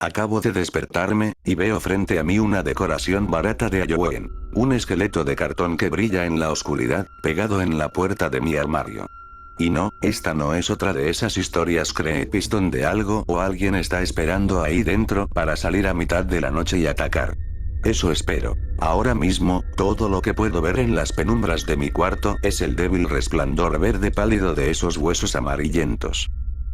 Acabo de despertarme, y veo frente a mí una decoración barata de Halloween. Un esqueleto de cartón que brilla en la oscuridad, pegado en la puerta de mi armario. Y no, esta no es otra de esas historias creepy donde algo o alguien está esperando ahí dentro para salir a mitad de la noche y atacar. Eso espero. Ahora mismo, todo lo que puedo ver en las penumbras de mi cuarto es el débil resplandor verde pálido de esos huesos amarillentos.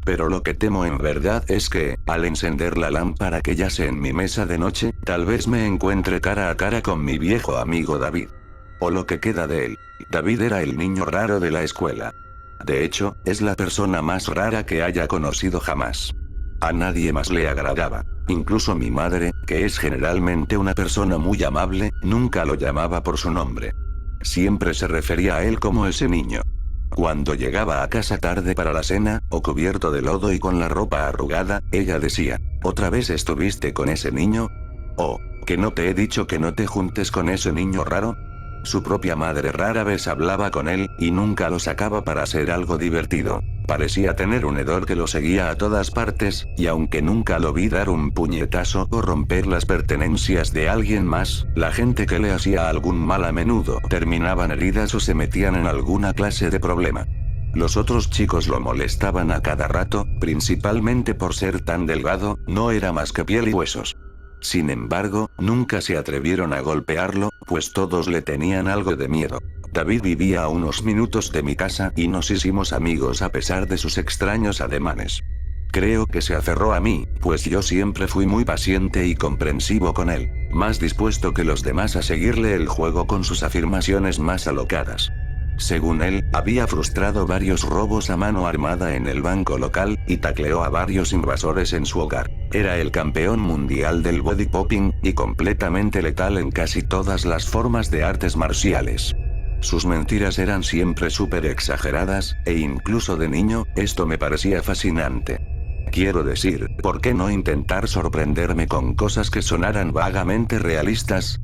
Pero lo que temo en verdad es que, al encender la lámpara que yace en mi mesa de noche, tal vez me encuentre cara a cara con mi viejo amigo David. O lo que queda de él. David era el niño raro de la escuela. De hecho, es la persona más rara que haya conocido jamás. A nadie más le agradaba. Incluso mi madre, que es generalmente una persona muy amable, nunca lo llamaba por su nombre. Siempre se refería a él como ese niño. Cuando llegaba a casa tarde para la cena, o cubierto de lodo y con la ropa arrugada, ella decía, ¿otra vez estuviste con ese niño? ¿O, que no te he dicho que no te juntes con ese niño raro? Su propia madre rara vez hablaba con él, y nunca lo sacaba para hacer algo divertido. Parecía tener un hedor que lo seguía a todas partes, y aunque nunca lo vi dar un puñetazo o romper las pertenencias de alguien más, la gente que le hacía algún mal a menudo terminaban heridas o se metían en alguna clase de problema. Los otros chicos lo molestaban a cada rato, principalmente por ser tan delgado, no era más que piel y huesos. Sin embargo, nunca se atrevieron a golpearlo, pues todos le tenían algo de miedo. David vivía a unos minutos de mi casa y nos hicimos amigos a pesar de sus extraños ademanes. Creo que se aferró a mí, pues yo siempre fui muy paciente y comprensivo con él, más dispuesto que los demás a seguirle el juego con sus afirmaciones más alocadas. Según él, había frustrado varios robos a mano armada en el banco local, y tacleó a varios invasores en su hogar. Era el campeón mundial del body popping, y completamente letal en casi todas las formas de artes marciales. Sus mentiras eran siempre súper exageradas, e incluso de niño, esto me parecía fascinante. Quiero decir, ¿por qué no intentar sorprenderme con cosas que sonaran vagamente realistas?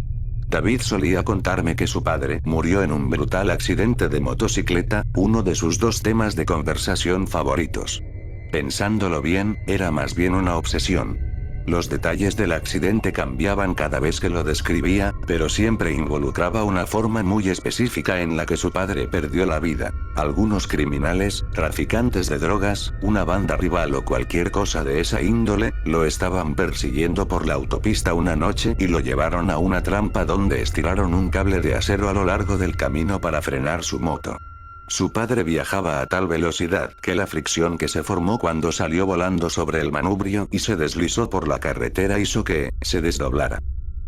David solía contarme que su padre murió en un brutal accidente de motocicleta, uno de sus dos temas de conversación favoritos. Pensándolo bien, era más bien una obsesión. Los detalles del accidente cambiaban cada vez que lo describía, pero siempre involucraba una forma muy específica en la que su padre perdió la vida. Algunos criminales, traficantes de drogas, una banda rival o cualquier cosa de esa índole, lo estaban persiguiendo por la autopista una noche y lo llevaron a una trampa donde estiraron un cable de acero a lo largo del camino para frenar su moto. Su padre viajaba a tal velocidad que la fricción que se formó cuando salió volando sobre el manubrio y se deslizó por la carretera hizo que se desdoblara.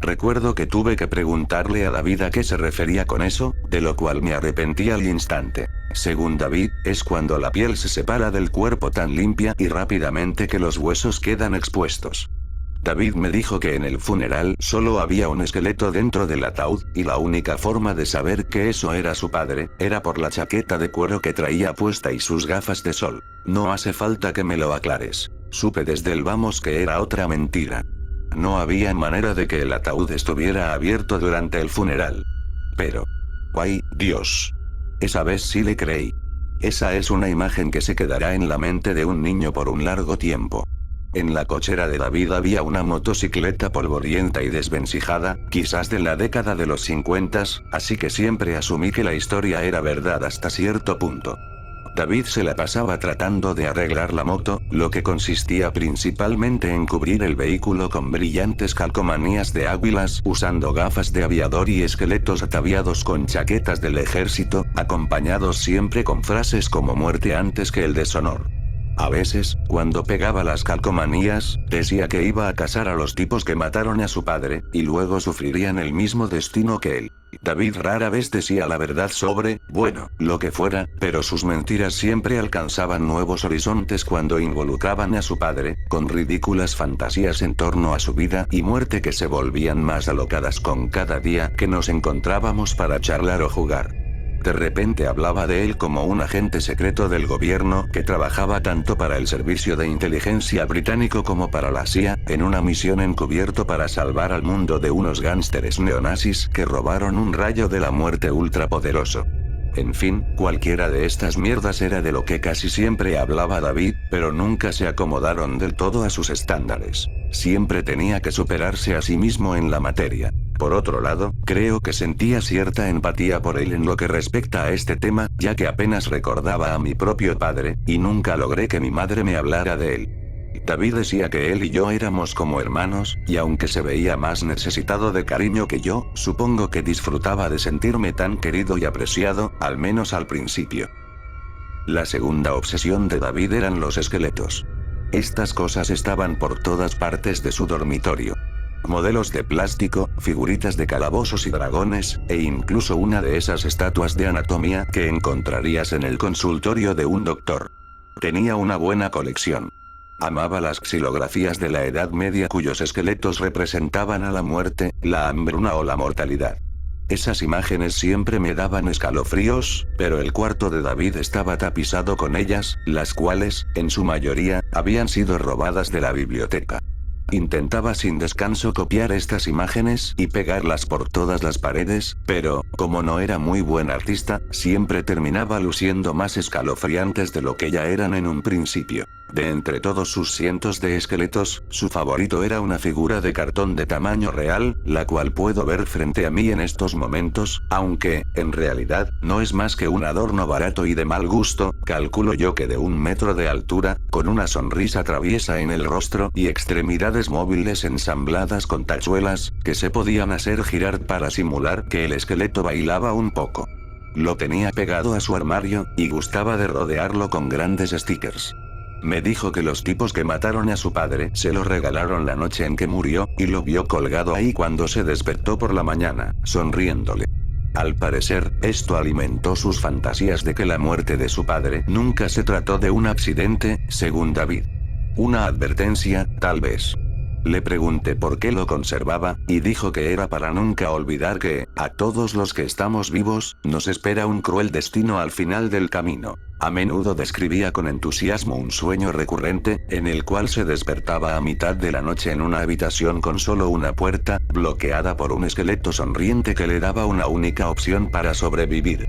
Recuerdo que tuve que preguntarle a David a qué se refería con eso, de lo cual me arrepentí al instante. Según David, es cuando la piel se separa del cuerpo tan limpia y rápidamente que los huesos quedan expuestos. David me dijo que en el funeral solo había un esqueleto dentro del ataúd, y la única forma de saber que eso era su padre, era por la chaqueta de cuero que traía puesta y sus gafas de sol. No hace falta que me lo aclares. Supe desde el vamos que era otra mentira. No había manera de que el ataúd estuviera abierto durante el funeral. Pero... ¡ay, Dios! Esa vez sí le creí. Esa es una imagen que se quedará en la mente de un niño por un largo tiempo. En la cochera de David había una motocicleta polvorienta y desvencijada, quizás de la década de los 50, así que siempre asumí que la historia era verdad hasta cierto punto. David se la pasaba tratando de arreglar la moto, lo que consistía principalmente en cubrir el vehículo con brillantes calcomanías de águilas, usando gafas de aviador y esqueletos ataviados con chaquetas del ejército, acompañados siempre con frases como muerte antes que el deshonor. A veces, cuando pegaba las calcomanías, decía que iba a casar a los tipos que mataron a su padre, y luego sufrirían el mismo destino que él. David rara vez decía la verdad sobre, bueno, lo que fuera, pero sus mentiras siempre alcanzaban nuevos horizontes cuando involucraban a su padre, con ridículas fantasías en torno a su vida y muerte que se volvían más alocadas con cada día que nos encontrábamos para charlar o jugar. De repente hablaba de él como un agente secreto del gobierno que trabajaba tanto para el servicio de inteligencia británico como para la CIA, en una misión encubierto para salvar al mundo de unos gánsteres neonazis que robaron un rayo de la muerte ultrapoderoso. En fin, cualquiera de estas mierdas era de lo que casi siempre hablaba David, pero nunca se acomodaron del todo a sus estándares. Siempre tenía que superarse a sí mismo en la materia. Por otro lado, creo que sentía cierta empatía por él en lo que respecta a este tema, ya que apenas recordaba a mi propio padre, y nunca logré que mi madre me hablara de él. David decía que él y yo éramos como hermanos, y aunque se veía más necesitado de cariño que yo, supongo que disfrutaba de sentirme tan querido y apreciado, al menos al principio. La segunda obsesión de David eran los esqueletos. Estas cosas estaban por todas partes de su dormitorio. Modelos de plástico, figuritas de calabozos y dragones, e incluso una de esas estatuas de anatomía que encontrarías en el consultorio de un doctor. Tenía una buena colección. Amaba las xilografías de la Edad Media cuyos esqueletos representaban a la muerte, la hambruna o la mortalidad. Esas imágenes siempre me daban escalofríos, pero el cuarto de David estaba tapizado con ellas, las cuales, en su mayoría, habían sido robadas de la biblioteca. Intentaba sin descanso copiar estas imágenes y pegarlas por todas las paredes, pero, como no era muy buen artista, siempre terminaba luciendo más escalofriantes de lo que ya eran en un principio. De entre todos sus cientos de esqueletos, su favorito era una figura de cartón de tamaño real, la cual puedo ver frente a mí en estos momentos, aunque, en realidad, no es más que un adorno barato y de mal gusto, calculo yo que de 1 metro de altura, con una sonrisa traviesa en el rostro y extremidades móviles ensambladas con tachuelas, que se podían hacer girar para simular que el esqueleto bailaba un poco. Lo tenía pegado a su armario, y gustaba de rodearlo con grandes stickers. Me dijo que los tipos que mataron a su padre se lo regalaron la noche en que murió, y lo vio colgado ahí cuando se despertó por la mañana, sonriéndole. Al parecer, esto alimentó sus fantasías de que la muerte de su padre nunca se trató de un accidente, según David. Una advertencia, tal vez. Le pregunté por qué lo conservaba, y dijo que era para nunca olvidar que, a todos los que estamos vivos, nos espera un cruel destino al final del camino. A menudo describía con entusiasmo un sueño recurrente, en el cual se despertaba a mitad de la noche en una habitación con solo una puerta, bloqueada por un esqueleto sonriente que le daba una única opción para sobrevivir.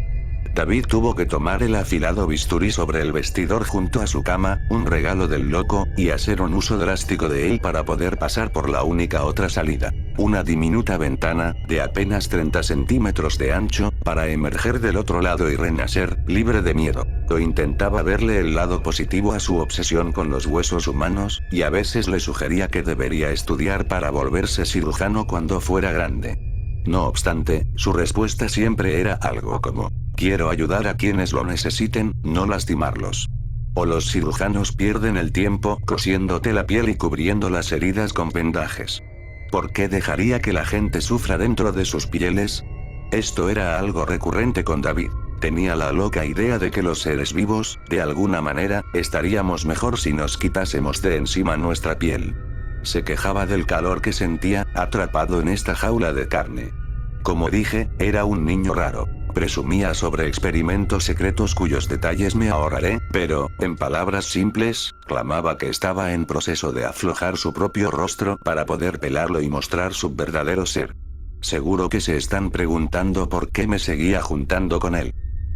David tuvo que tomar el afilado bisturí sobre el vestidor junto a su cama, un regalo del loco, y hacer un uso drástico de él para poder pasar por la única otra salida. Una diminuta ventana, de apenas 30 centímetros de ancho, para emerger del otro lado y renacer, libre de miedo. O intentaba verle el lado positivo a su obsesión con los huesos humanos, y a veces le sugería que debería estudiar para volverse cirujano cuando fuera grande. No obstante, su respuesta siempre era algo como: quiero ayudar a quienes lo necesiten, no lastimarlos. O los cirujanos pierden el tiempo cosiéndote la piel y cubriendo las heridas con vendajes. ¿Por qué dejaría que la gente sufra dentro de sus pieles? Esto era algo recurrente con David. Tenía la loca idea de que los seres vivos, de alguna manera, estaríamos mejor si nos quitásemos de encima nuestra piel. Se quejaba del calor que sentía, atrapado en esta jaula de carne. Como dije, era un niño raro. Presumía sobre experimentos secretos cuyos detalles me ahorraré, pero, en palabras simples, clamaba que estaba en proceso de aflojar su propio rostro para poder pelarlo y mostrar su verdadero ser. Seguro que se están preguntando por qué me seguía juntando con él.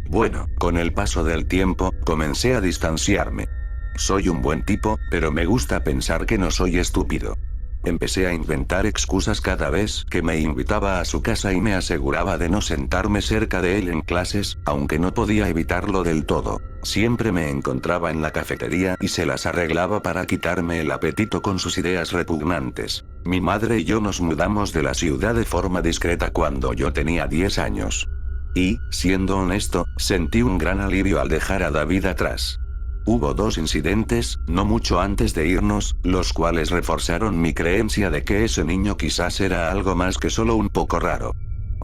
Bueno, con el paso del tiempo, comencé a distanciarme. Soy un buen tipo, pero me gusta pensar que no soy estúpido. Empecé a inventar excusas cada vez que me invitaba a su casa y me aseguraba de no sentarme cerca de él en clases, aunque no podía evitarlo del todo. Siempre me encontraba en la cafetería y se las arreglaba para quitarme el apetito con sus ideas repugnantes. Mi madre y yo nos mudamos de la ciudad de forma discreta cuando yo tenía 10 años. Y, siendo honesto, sentí un gran alivio al dejar a David atrás. Hubo 2 incidentes, no mucho antes de irnos, los cuales reforzaron mi creencia de que ese niño quizás era algo más que solo un poco raro.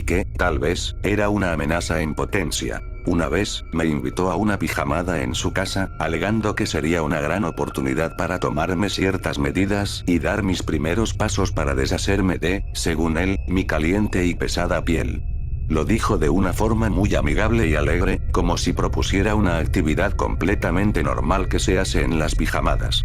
Que, tal vez, era una amenaza en potencia. Una vez, me invitó a una pijamada en su casa, alegando que sería una gran oportunidad para tomarme ciertas medidas y dar mis primeros pasos para deshacerme de, según él, mi caliente y pesada piel. Lo dijo de una forma muy amigable y alegre, como si propusiera una actividad completamente normal que se hace en las pijamadas.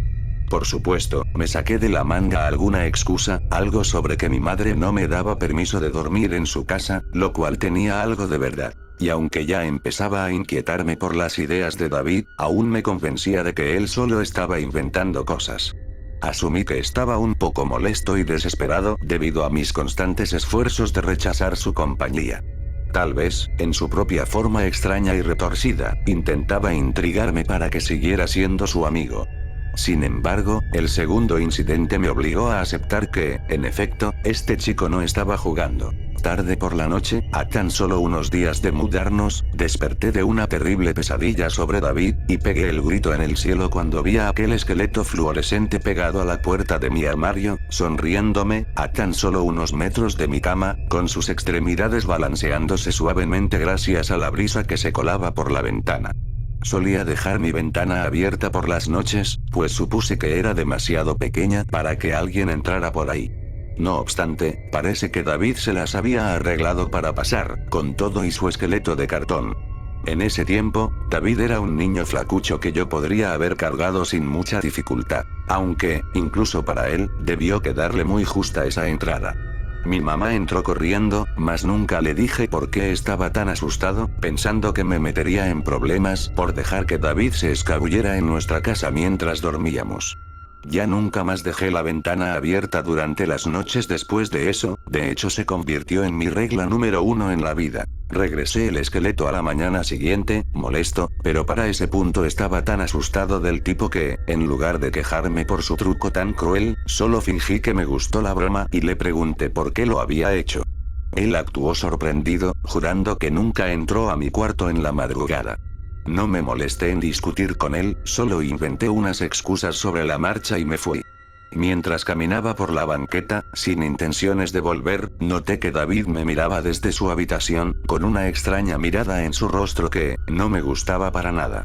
Por supuesto, me saqué de la manga alguna excusa, algo sobre que mi madre no me daba permiso de dormir en su casa, lo cual tenía algo de verdad. Y aunque ya empezaba a inquietarme por las ideas de David, aún me convencía de que él solo estaba inventando cosas. Asumí que estaba un poco molesto y desesperado debido a mis constantes esfuerzos de rechazar su compañía. Tal vez, en su propia forma extraña y retorcida, intentaba intrigarme para que siguiera siendo su amigo. Sin embargo, el segundo incidente me obligó a aceptar que, en efecto, este chico no estaba jugando. Tarde por la noche, a tan solo unos días de mudarnos, desperté de una terrible pesadilla sobre David, y pegué el grito en el cielo cuando vi a aquel esqueleto fluorescente pegado a la puerta de mi armario, sonriéndome, a tan solo unos metros de mi cama, con sus extremidades balanceándose suavemente gracias a la brisa que se colaba por la ventana. Solía dejar mi ventana abierta por las noches, pues supuse que era demasiado pequeña para que alguien entrara por ahí. No obstante, parece que David se las había arreglado para pasar, con todo y su esqueleto de cartón. En ese tiempo, David era un niño flacucho que yo podría haber cargado sin mucha dificultad, aunque, incluso para él, debió quedarle muy justa esa entrada. Mi mamá entró corriendo, mas nunca le dije por qué estaba tan asustado, pensando que me metería en problemas por dejar que David se escabullera en nuestra casa mientras dormíamos. Ya nunca más dejé la ventana abierta durante las noches después de eso, de hecho se convirtió en mi regla número 1 en la vida. Regresé el esqueleto a la mañana siguiente, molesto, pero para ese punto estaba tan asustado del tipo que, en lugar de quejarme por su truco tan cruel, solo fingí que me gustó la broma y le pregunté por qué lo había hecho. Él actuó sorprendido, jurando que nunca entró a mi cuarto en la madrugada. No me molesté en discutir con él, solo inventé unas excusas sobre la marcha y me fui. Mientras caminaba por la banqueta, sin intenciones de volver, noté que David me miraba desde su habitación, con una extraña mirada en su rostro que no me gustaba para nada.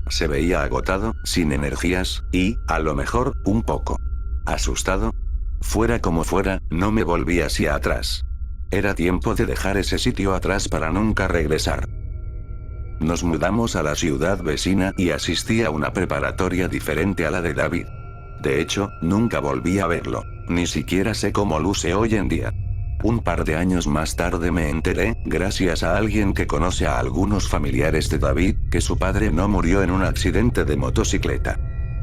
Se veía agotado, sin energías, y, a lo mejor, un poco asustado. Fuera como fuera, no me volví hacia atrás. Era tiempo de dejar ese sitio atrás para nunca regresar. Nos mudamos a la ciudad vecina y asistí a una preparatoria diferente a la de David. De hecho, nunca volví a verlo. Ni siquiera sé cómo luce hoy en día. Un par de años más tarde me enteré, gracias a alguien que conoce a algunos familiares de David, que su padre no murió en un accidente de motocicleta.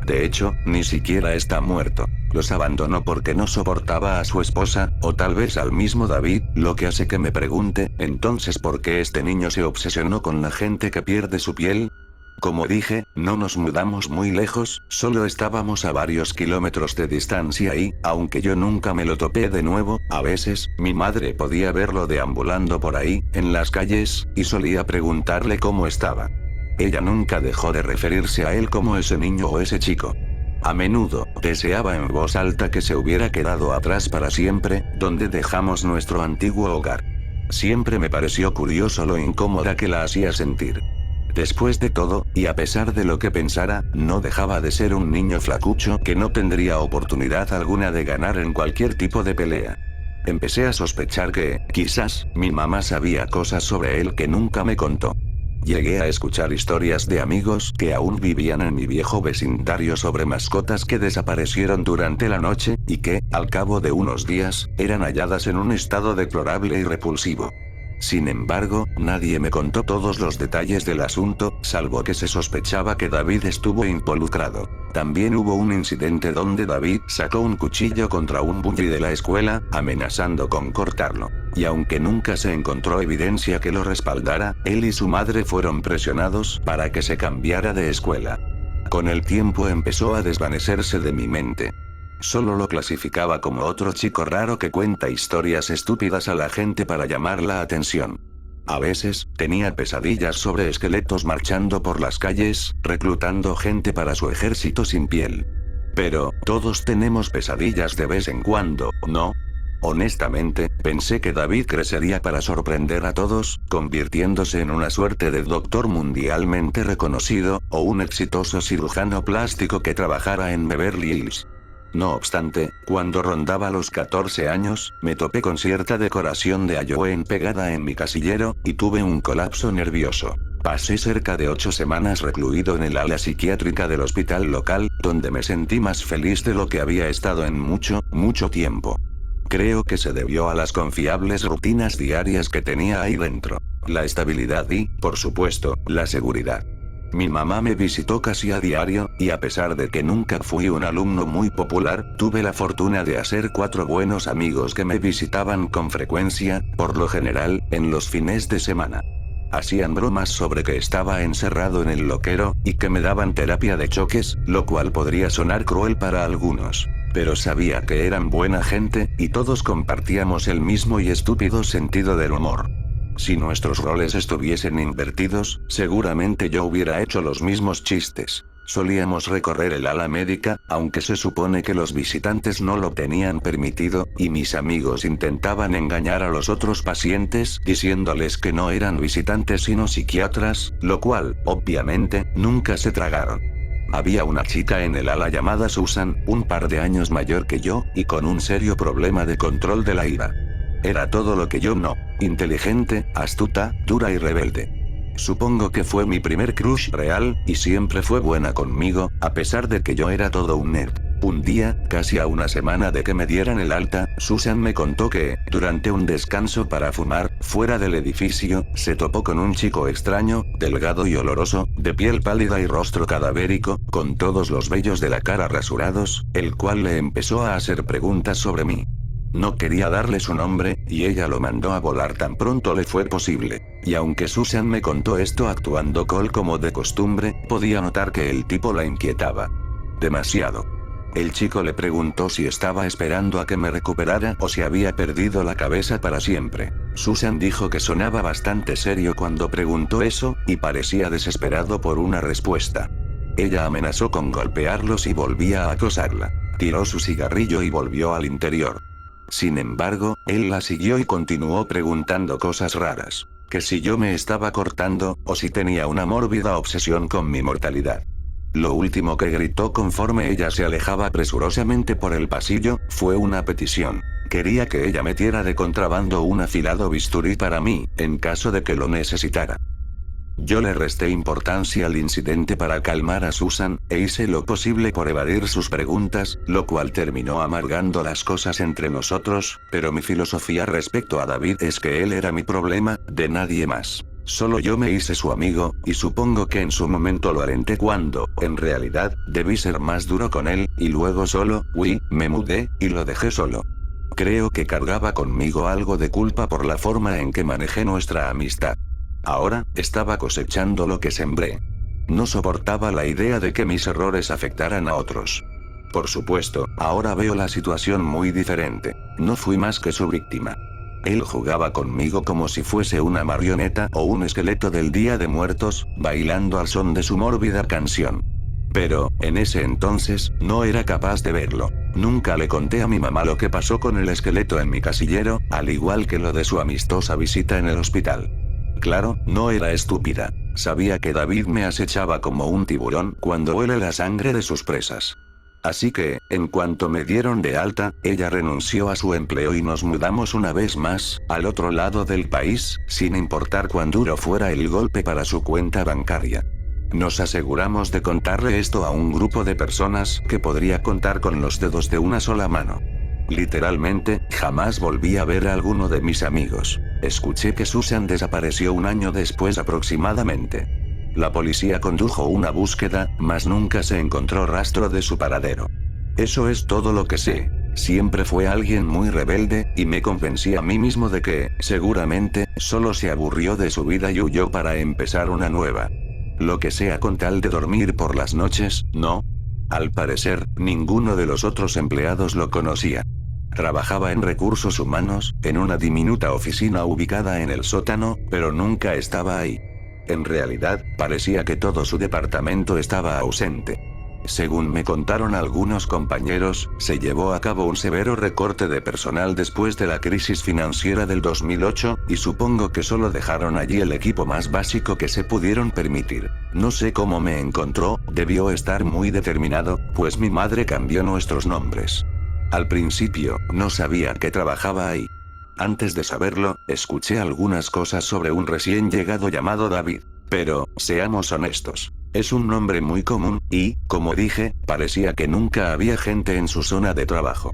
De hecho, ni siquiera está muerto. Los abandonó porque no soportaba a su esposa, o tal vez al mismo David, lo que hace que me pregunte, entonces ¿por qué este niño se obsesionó con la gente que pierde su piel? Como dije, no nos mudamos muy lejos, solo estábamos a varios kilómetros de distancia y, aunque yo nunca me lo topé de nuevo, a veces, mi madre podía verlo deambulando por ahí, en las calles, y solía preguntarle cómo estaba. Ella nunca dejó de referirse a él como ese niño o ese chico. A menudo, deseaba en voz alta que se hubiera quedado atrás para siempre, donde dejamos nuestro antiguo hogar. Siempre me pareció curioso lo incómoda que la hacía sentir. Después de todo, y a pesar de lo que pensara, no dejaba de ser un niño flacucho que no tendría oportunidad alguna de ganar en cualquier tipo de pelea. Empecé a sospechar que, quizás, mi mamá sabía cosas sobre él que nunca me contó. Llegué a escuchar historias de amigos que aún vivían en mi viejo vecindario sobre mascotas que desaparecieron durante la noche, y que, al cabo de unos días, eran halladas en un estado deplorable y repulsivo. Sin embargo, nadie me contó todos los detalles del asunto, salvo que se sospechaba que David estuvo involucrado. También hubo un incidente donde David sacó un cuchillo contra un bully de la escuela, amenazando con cortarlo. Y aunque nunca se encontró evidencia que lo respaldara, él y su madre fueron presionados para que se cambiara de escuela. Con el tiempo empezó a desvanecerse de mi mente. Solo lo clasificaba como otro chico raro que cuenta historias estúpidas a la gente para llamar la atención. A veces, tenía pesadillas sobre esqueletos marchando por las calles, reclutando gente para su ejército sin piel. Pero, todos tenemos pesadillas de vez en cuando, ¿no? Honestamente, pensé que David crecería para sorprender a todos, convirtiéndose en una suerte de doctor mundialmente reconocido, o un exitoso cirujano plástico que trabajara en Beverly Hills. No obstante, cuando rondaba los 14 años, me topé con cierta decoración de Halloween pegada en mi casillero, y tuve un colapso nervioso. Pasé cerca de 8 semanas recluido en el ala psiquiátrica del hospital local, donde me sentí más feliz de lo que había estado en mucho, mucho tiempo. Creo que se debió a las confiables rutinas diarias que tenía ahí dentro. la estabilidad y, por supuesto, la seguridad. Mi mamá me visitó casi a diario, y a pesar de que nunca fui un alumno muy popular, tuve la fortuna de hacer 4 buenos amigos que me visitaban con frecuencia, por lo general, en los fines de semana. Hacían bromas sobre que estaba encerrado en el loquero, y que me daban terapia de choques, lo cual podría sonar cruel para algunos. Pero sabía que eran buena gente, y todos compartíamos el mismo y estúpido sentido del humor. Si nuestros roles estuviesen invertidos, seguramente yo hubiera hecho los mismos chistes. Solíamos recorrer el ala médica, aunque se supone que los visitantes no lo tenían permitido, y mis amigos intentaban engañar a los otros pacientes, diciéndoles que no eran visitantes sino psiquiatras, lo cual, obviamente, nunca se tragaron. Había una chica en el ala llamada Susan, un par de años mayor que yo, y con un serio problema de control de la ira. Era todo lo que yo no. Inteligente, astuta, dura y rebelde. Supongo que fue mi primer crush real, y siempre fue buena conmigo, a pesar de que yo era todo un nerd. Un día, casi a una semana de que me dieran el alta, Susan me contó que, durante un descanso para fumar, fuera del edificio, se topó con un chico extraño, delgado y oloroso, de piel pálida y rostro cadavérico, con todos los vellos de la cara rasurados, el cual le empezó a hacer preguntas sobre mí. No quería darle su nombre, y ella lo mandó a volar tan pronto le fue posible. Y aunque Susan me contó esto actuando como de costumbre, podía notar que el tipo la inquietaba. Demasiado. El chico le preguntó si estaba esperando a que me recuperara o si había perdido la cabeza para siempre. Susan dijo que sonaba bastante serio cuando preguntó eso, y parecía desesperado por una respuesta. Ella amenazó con golpearlos y volvía a acosarla. Tiró su cigarrillo y volvió al interior. Sin embargo, él la siguió y continuó preguntando cosas raras. Que si yo me estaba cortando, o si tenía una mórbida obsesión con mi mortalidad. Lo último que gritó conforme ella se alejaba presurosamente por el pasillo, fue una petición. Quería que ella metiera de contrabando un afilado bisturí para mí, en caso de que lo necesitara. Yo le resté importancia al incidente para calmar a Susan, e hice lo posible por evadir sus preguntas, lo cual terminó amargando las cosas entre nosotros, pero mi filosofía respecto a David es que él era mi problema, de nadie más. Solo yo me hice su amigo, y supongo que en su momento lo alenté cuando, en realidad, debí ser más duro con él, y luego me mudé, y lo dejé solo. Creo que cargaba conmigo algo de culpa por la forma en que manejé nuestra amistad. Ahora, estaba cosechando lo que sembré. No soportaba la idea de que mis errores afectaran a otros. Por supuesto, ahora veo la situación muy diferente. No fui más que su víctima. Él jugaba conmigo como si fuese una marioneta o un esqueleto del Día de Muertos, bailando al son de su mórbida canción. Pero, en ese entonces, no era capaz de verlo. Nunca le conté a mi mamá lo que pasó con el esqueleto en mi casillero, al igual que lo de su amistosa visita en el hospital. Claro, no era estúpida. Sabía que David me acechaba como un tiburón cuando huele la sangre de sus presas. Así que, en cuanto me dieron de alta, ella renunció a su empleo y nos mudamos una vez más, al otro lado del país, sin importar cuán duro fuera el golpe para su cuenta bancaria. Nos aseguramos de contarle esto a un grupo de personas que podría contar con los dedos de una sola mano. Literalmente, jamás volví a ver a alguno de mis amigos. Escuché que Susan desapareció un año después aproximadamente. La policía condujo una búsqueda, mas nunca se encontró rastro de su paradero. Eso es todo lo que sé. Siempre fue alguien muy rebelde, y me convencí a mí mismo de que, seguramente, solo se aburrió de su vida y huyó para empezar una nueva. Lo que sea con tal de dormir por las noches, ¿no? Al parecer, ninguno de los otros empleados lo conocía. Trabajaba en recursos humanos, en una diminuta oficina ubicada en el sótano, pero nunca estaba ahí. En realidad, parecía que todo su departamento estaba ausente. Según me contaron algunos compañeros, se llevó a cabo un severo recorte de personal después de la crisis financiera del 2008, y supongo que solo dejaron allí el equipo más básico que se pudieron permitir. No sé cómo me encontró, debió estar muy determinado, pues mi madre cambió nuestros nombres. Al principio, no sabía que trabajaba ahí. Antes de saberlo, escuché algunas cosas sobre un recién llegado llamado David. Pero, seamos honestos. Es un nombre muy común, y, como dije, parecía que nunca había gente en su zona de trabajo.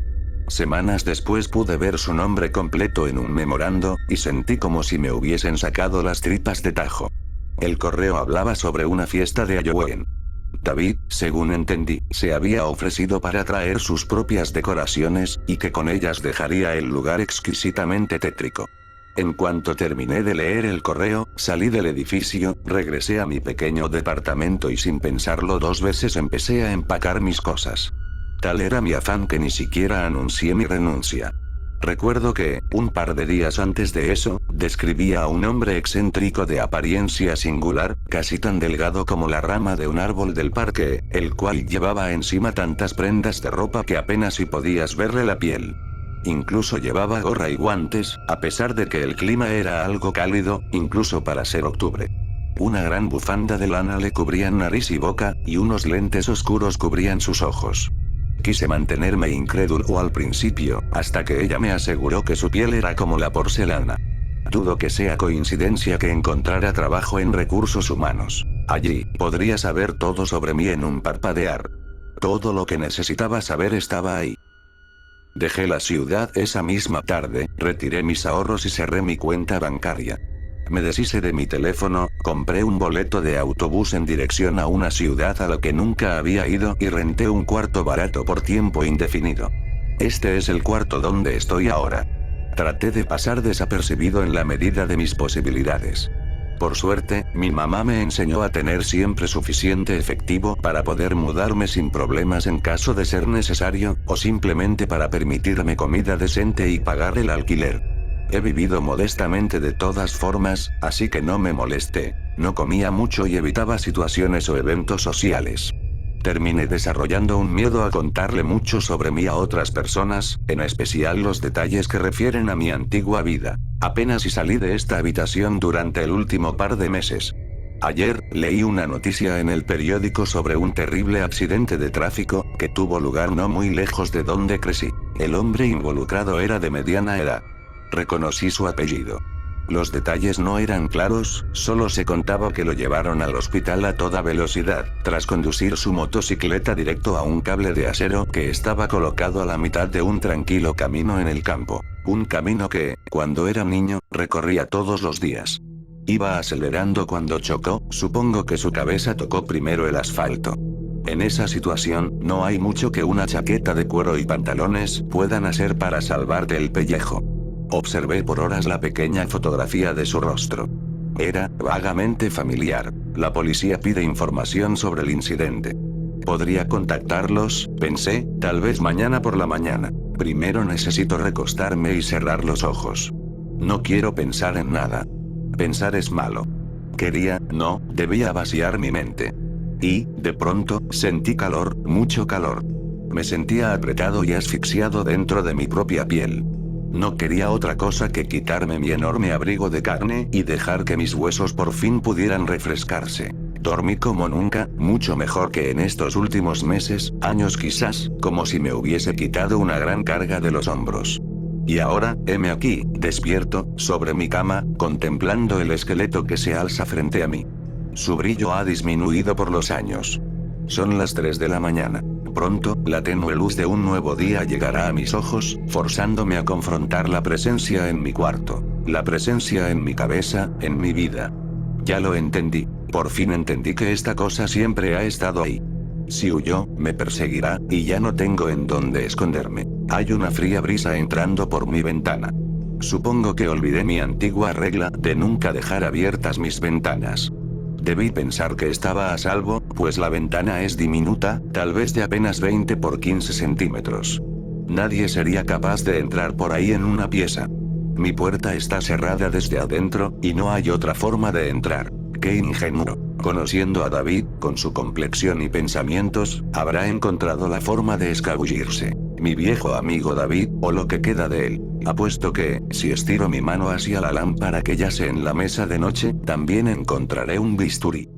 Semanas después pude ver su nombre completo en un memorando, y sentí como si me hubiesen sacado las tripas de tajo. El correo hablaba sobre una fiesta de Halloween. David, según entendí, se había ofrecido para traer sus propias decoraciones, y que con ellas dejaría el lugar exquisitamente tétrico. En cuanto terminé de leer el correo, salí del edificio, regresé a mi pequeño departamento y sin pensarlo dos veces empecé a empacar mis cosas. Tal era mi afán que ni siquiera anuncié mi renuncia. Recuerdo que, un par de días antes de eso, describía a un hombre excéntrico de apariencia singular, casi tan delgado como la rama de un árbol del parque, el cual llevaba encima tantas prendas de ropa que apenas si podías verle la piel. Incluso llevaba gorra y guantes, a pesar de que el clima era algo cálido, incluso para ser octubre. Una gran bufanda de lana le cubrían nariz y boca, y unos lentes oscuros cubrían sus ojos. Quise mantenerme incrédulo al principio, hasta que ella me aseguró que su piel era como la porcelana. Dudo que sea coincidencia que encontrara trabajo en recursos humanos. Allí, podría saber todo sobre mí en un parpadear. Todo lo que necesitaba saber estaba ahí. Dejé la ciudad esa misma tarde, retiré mis ahorros y cerré mi cuenta bancaria. Me deshice de mi teléfono, compré un boleto de autobús en dirección a una ciudad a la que nunca había ido y renté un cuarto barato por tiempo indefinido. Este es el cuarto donde estoy ahora. Traté de pasar desapercibido en la medida de mis posibilidades. Por suerte, mi mamá me enseñó a tener siempre suficiente efectivo para poder mudarme sin problemas en caso de ser necesario, o simplemente para permitirme comida decente y pagar el alquiler. He vivido modestamente de todas formas, así que no me molesté. No comía mucho y evitaba situaciones o eventos sociales. Terminé desarrollando un miedo a contarle mucho sobre mí a otras personas, en especial los detalles que refieren a mi antigua vida. Apenas si salí de esta habitación durante el último par de meses. Ayer, leí una noticia en el periódico sobre un terrible accidente de tráfico, que tuvo lugar no muy lejos de donde crecí. El hombre involucrado era de mediana edad. Reconocí su apellido. Los detalles no eran claros, solo se contaba que lo llevaron al hospital a toda velocidad, tras conducir su motocicleta directo a un cable de acero que estaba colocado a la mitad de un tranquilo camino en el campo. Un camino que, cuando era niño, recorría todos los días. Iba acelerando cuando chocó, supongo que su cabeza tocó primero el asfalto. En esa situación, no hay mucho que una chaqueta de cuero y pantalones puedan hacer para salvarte el pellejo. Observé por horas la pequeña fotografía de su rostro. Era vagamente familiar. La policía pide información sobre el incidente. Podría contactarlos, pensé, tal vez mañana por la mañana. Primero necesito recostarme y cerrar los ojos. No quiero pensar en nada. Pensar es malo. Debía vaciar mi mente. Y, de pronto, sentí calor, mucho calor. Me sentía apretado y asfixiado dentro de mi propia piel. No quería otra cosa que quitarme mi enorme abrigo de carne y dejar que mis huesos por fin pudieran refrescarse. Dormí como nunca, mucho mejor que en estos últimos meses, años quizás, como si me hubiese quitado una gran carga de los hombros. Y ahora, heme aquí, despierto, sobre mi cama, contemplando el esqueleto que se alza frente a mí. Su brillo ha disminuido por los años. Son las 3 de la mañana. Pronto, la tenue luz de un nuevo día llegará a mis ojos, forzándome a confrontar la presencia en mi cuarto. La presencia en mi cabeza, en mi vida. Ya lo entendí. Por fin entendí que esta cosa siempre ha estado ahí. Si huyó, me perseguirá, y ya no tengo en dónde esconderme. Hay una fría brisa entrando por mi ventana. Supongo que olvidé mi antigua regla de nunca dejar abiertas mis ventanas. Debí pensar que estaba a salvo, pues la ventana es diminuta, tal vez de apenas 20 por 15 centímetros. Nadie sería capaz de entrar por ahí en una pieza. Mi puerta está cerrada desde adentro, y no hay otra forma de entrar. ¡Qué ingenuo! Conociendo a David, con su complexión y pensamientos, habrá encontrado la forma de escabullirse. Mi viejo amigo David, o lo que queda de él. Apuesto que, si estiro mi mano hacia la lámpara que yace en la mesa de noche, también encontraré un bisturí.